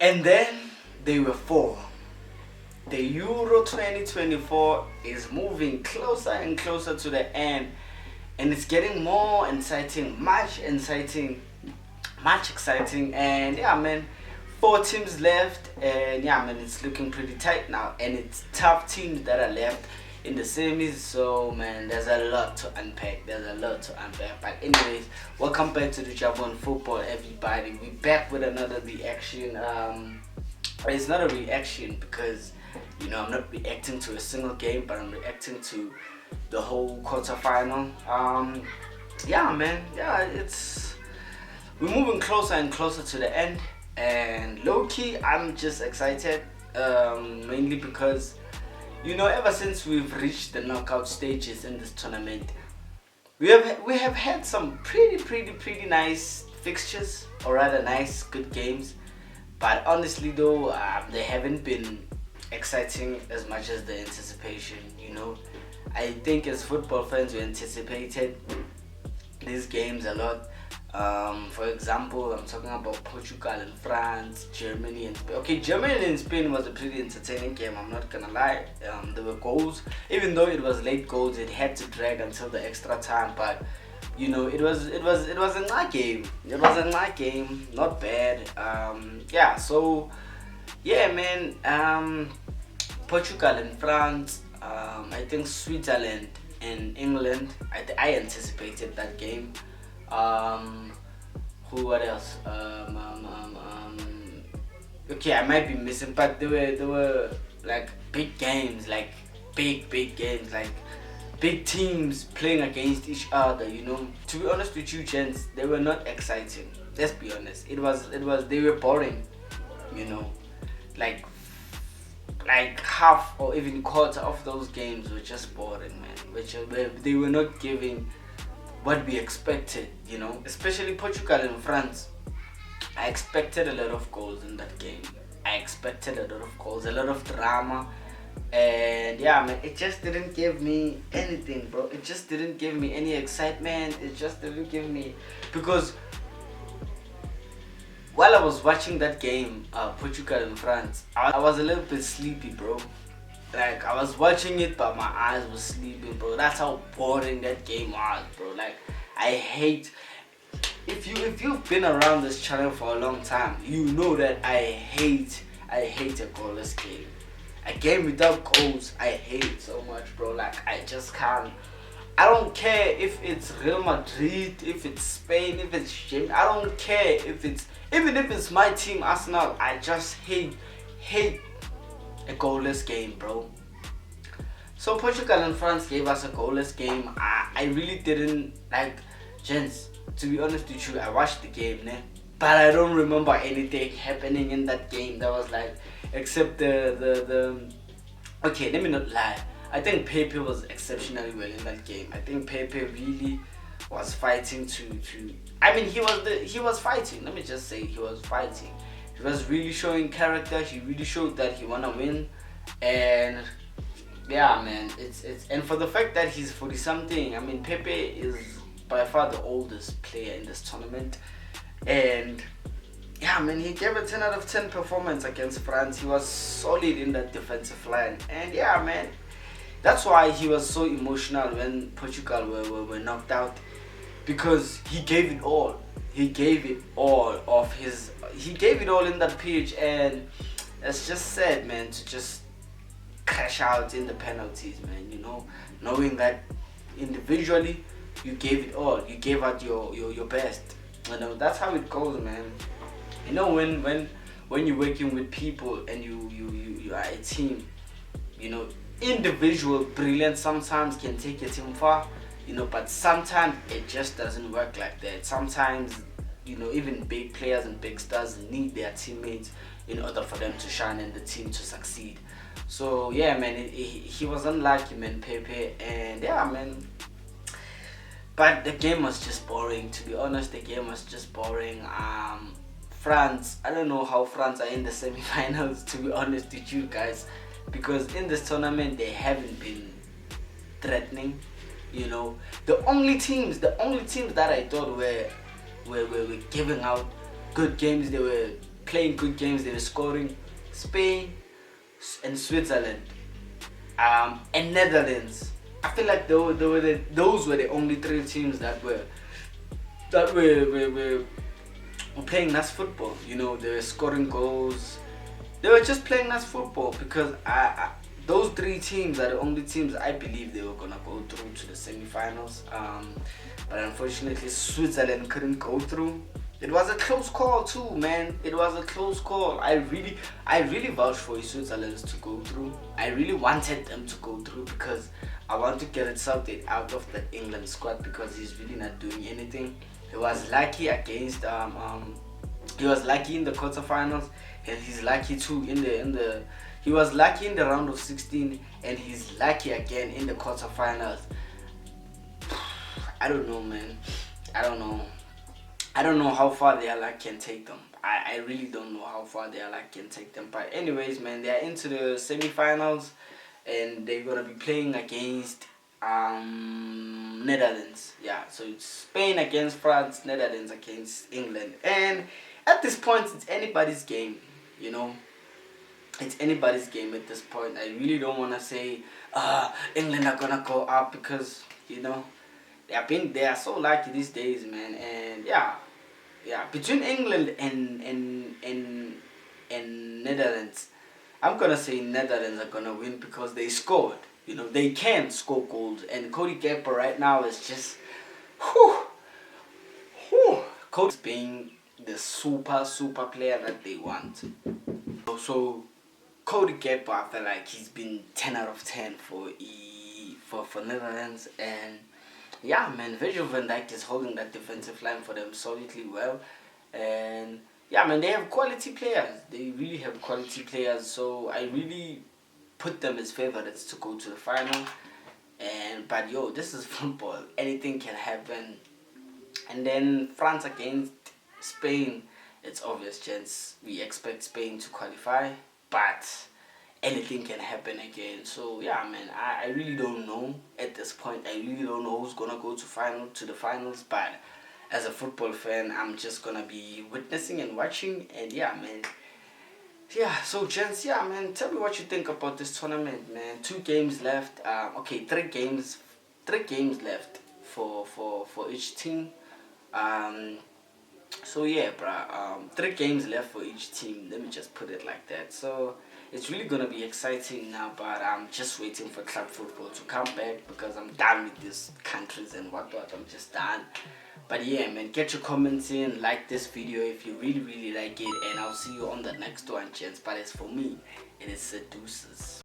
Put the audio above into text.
And then they were four. The Euro 2024 is moving closer and closer to the end, and it's getting more exciting, much exciting. And yeah, man, four teams left, and yeah, man, it's looking pretty tight now, and it's tough teams that are left in the semis. So man, there's a lot to unpack. But anyways, welcome back to the Japan Football, everybody. We back with another reaction. It's not a reaction because I'm not reacting to a single game, but I'm reacting to the whole quarterfinal. Yeah, man. Yeah, we're moving closer and closer to the end, and low key, I'm just excited. Mainly because ever since we've reached the knockout stages in this tournament, we have had some pretty nice fixtures, or rather nice good games. But honestly though, they haven't been exciting as much as the anticipation. I think as football fans we anticipated these games a lot. For example, I'm talking about Portugal and France, Germany and Spain. Okay, Germany and Spain was a pretty entertaining game, I'm not gonna lie. There were goals, even though it was late goals, it had to drag until the extra time. But it was a nice game. It was a nice game, not bad. Yeah, so yeah, man. Portugal and France. I think Switzerland and England. I anticipated that game. What else? Okay, I might be missing, but there were like big games, like big games, like big teams playing against each other. To be honest with you, gents, they were not exciting. Let's be honest. They were boring. Like half or even quarter of those games were just boring, man. They were not giving what we expected, especially Portugal and France. I expected a lot of goals in that game. I expected a lot of goals, a lot of drama. And yeah, man, it just didn't give me anything, bro. It just didn't give me any excitement. It just didn't give me, because while I was watching that game, Portugal and France, I was a little bit sleepy, bro. Like, I was watching it, but my eyes were sleeping, bro. That's how boring that game was, bro. Like, I hate. If you've been around this channel for a long time, you know that I hate a goalless game. A game without goals, I hate it so much, bro. Like, I just can't. I don't care if it's Real Madrid, if it's Spain, if it's Germany. I don't care even if it's my team, Arsenal. I just hate a goalless game, bro. So Portugal and France gave us a goalless game. I really didn't like, gents. To be honest with you, I watched the game, but I don't remember anything happening in that game. That was like, except the. Okay, let me not lie. I think Pepe was exceptionally well in that game. I think Pepe really was fighting to. I mean, he was fighting. Let me just say, he was fighting. He was really showing character. He really showed that he wanna win, and yeah, man, it's and for the fact that he's 40 something. I mean, Pepe is by far the oldest player in this tournament, and yeah, man, he gave a 10 out of 10 performance against France. He was solid in that defensive line, and yeah, man, that's why he was so emotional when Portugal were knocked out, because he gave it all. He gave it all in that pitch, and it's just sad, man, to just crash out in the penalties, man. Knowing that individually you gave it all, you gave out your best. That's how it goes, man. When you're working with people and you are a team, individual brilliance sometimes can take your team far, but sometimes it just doesn't work like that. Sometimes, even big players and big stars need their teammates in order for them to shine and the team to succeed. So yeah, man, he was unlucky, man, Pepe, and yeah, man. But the game was just boring, to be honest. The game was just boring. France, I don't know how France are in the semi-finals, to be honest with you guys, because in this tournament they haven't been threatening. The only teams that I thought were giving out good games, they were playing good games. They were scoring. Spain and Switzerland, and Netherlands. I feel like those were the only three teams that were playing nice football. You know, they were scoring goals. They were just playing nice football because those three teams are the only teams I believe they were gonna go through to the semi-finals. But unfortunately, Switzerland couldn't go through. It was a close call too, man. It was a close call. I really vouched for Switzerland to go through. I really wanted them to go through because I want to get it sorted out of the England squad because he's really not doing anything. He was lucky against he was lucky in the quarterfinals, and he's lucky too he was lucky in the round of 16, and he's lucky again in the quarterfinals. I don't know, man. I don't know how far their luck can take them. I really don't know how far their luck can take them. But anyways, man, they're into the semi-finals, and they're gonna be playing against Netherlands. Yeah, so it's Spain against France, Netherlands against England. And at this point, it's anybody's game, you know. It's anybody's game at this point. I really don't want to say England are gonna go up because, you know, they are so lucky these days, man. And yeah, between England and Netherlands, I'm gonna say Netherlands are gonna win because they scored. You know, they can score goals, and Cody Gakpo right now is just, Cody's being the super player that they want. So Cody Gakpo, I feel like he's been 10 out of 10 for Netherlands, and yeah, man, Virgil van Dijk is holding that defensive line for them solidly well, and yeah, man, they have quality players. They really have quality players, so I really put them as favorites to go to the final. But yo, this is football. Anything can happen. And then France against Spain. It's obvious, gents. We expect Spain to qualify, but anything can happen again. So yeah, man, I really don't know at this point. I really don't know who's gonna go to the finals. But as a football fan, I'm just gonna be witnessing and watching. And yeah, man. Yeah, so gents, yeah, man, tell me what you think about this tournament, man. 2 games left. Okay, 3 games left for each team. So yeah, bruh. 3 games left for each team. Let me just put it like that. So it's really gonna be exciting now, but I'm just waiting for club football to come back because I'm done with these countries and whatnot. I'm just done. But yeah, man, get your comments in, like this video if you really like it, and I'll see you on the next one, gents. But as for me, it is deuces.